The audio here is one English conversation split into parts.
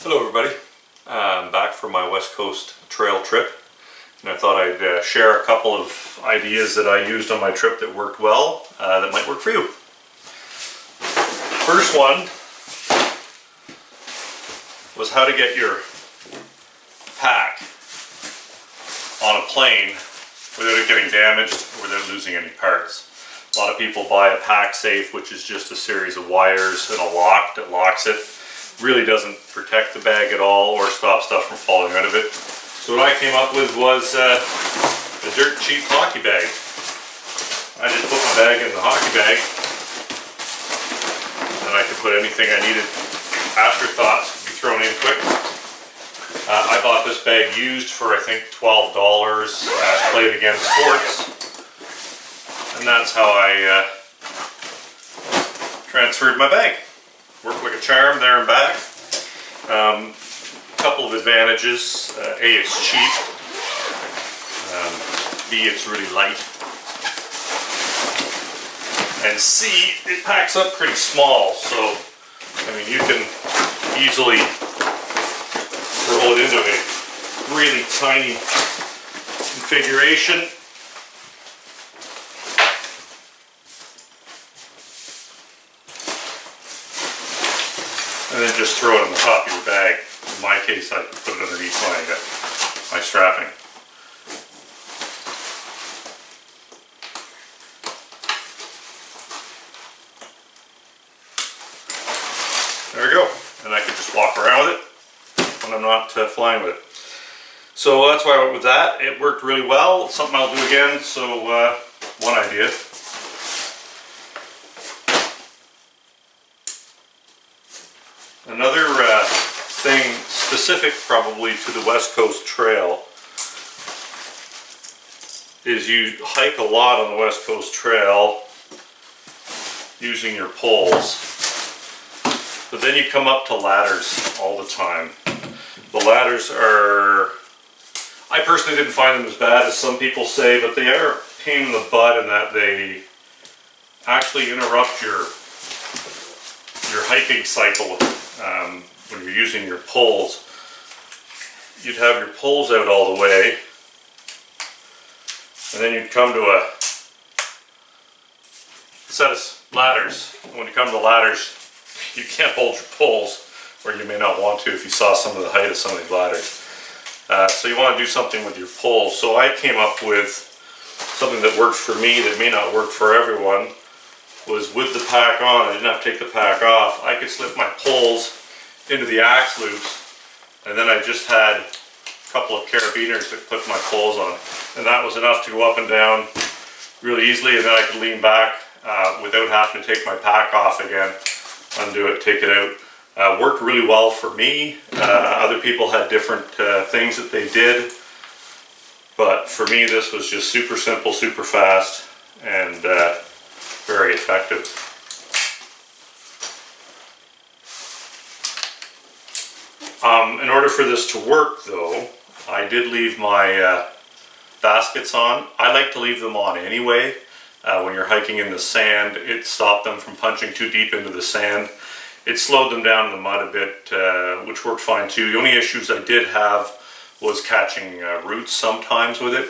Hello everybody, I'm back from my West Coast trail trip, and I thought I'd share a couple of ideas that I used on my trip that worked well, that might work for you. First one was how to get your pack on a plane without it getting damaged or without losing any parts. A lot of people buy a pack safe, which is just a series of wires and a lock that locks it. Really doesn't protect the bag at all or stop stuff from falling out of it. So what I came up with was a dirt cheap hockey bag. I just put my bag in the hockey bag, and I could put anything I needed. Afterthoughts could be thrown in quick. I bought this bag used for I think $12 at Play It Again Sports, and that's how I transferred my bag. Worked like a charm there and back. Couple of advantages. A, it's cheap. B, it's really light. And C, it packs up pretty small. So, I mean, you can easily roll it into a really tiny configuration. And then just throw it on the top of your bag. In my case, I put it underneath my strapping. There we go. And I can just walk around with it when I'm not flying with it. So that's why I went with that. It worked really well. It's something I'll do again. So one idea. Another thing specific probably to the West Coast Trail is you hike a lot on the West Coast Trail using your poles, but then you come up to ladders all the time. The ladders are, I personally didn't find them as bad as some people say, but they are a pain in the butt in that they actually interrupt your hiking cycle. When you're using your poles, you'd have your poles out all the way, and then you'd come to a set of ladders. When you come to the ladders, you can't hold your poles, or you may not want to if you saw some of the height of some of these ladders. So you want to do something with your poles. So I came up with something that worked for me that may not work for everyone. Was with the pack on, I didn't have to take the pack off, I could slip my poles into the axe loops, and then I just had a couple of carabiners that clipped my poles on, and that was enough to go up and down really easily, and then I could lean back without having to take my pack off again, undo it, take it out. Worked really well for me. Other people had different things that they did, but for me this was just super simple, super fast, and very effective. In order for this to work though, I did leave my baskets on. I like to leave them on anyway. When you're hiking in the sand, it stopped them from punching too deep into the sand. It slowed them down in the mud a bit, which worked fine too. The only issues I did have was catching roots sometimes with it.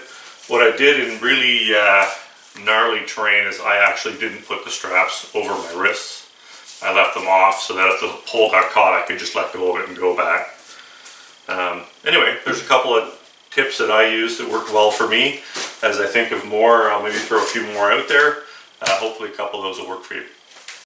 What I did in really gnarly terrain is I actually didn't put the straps over my wrists. I left them off so that if the pole got caught I could just let go of it and go back. Anyway, there's a couple of tips that I used that worked well for me. As I think of more, I'll maybe throw a few more out there. Hopefully a couple of those will work for you.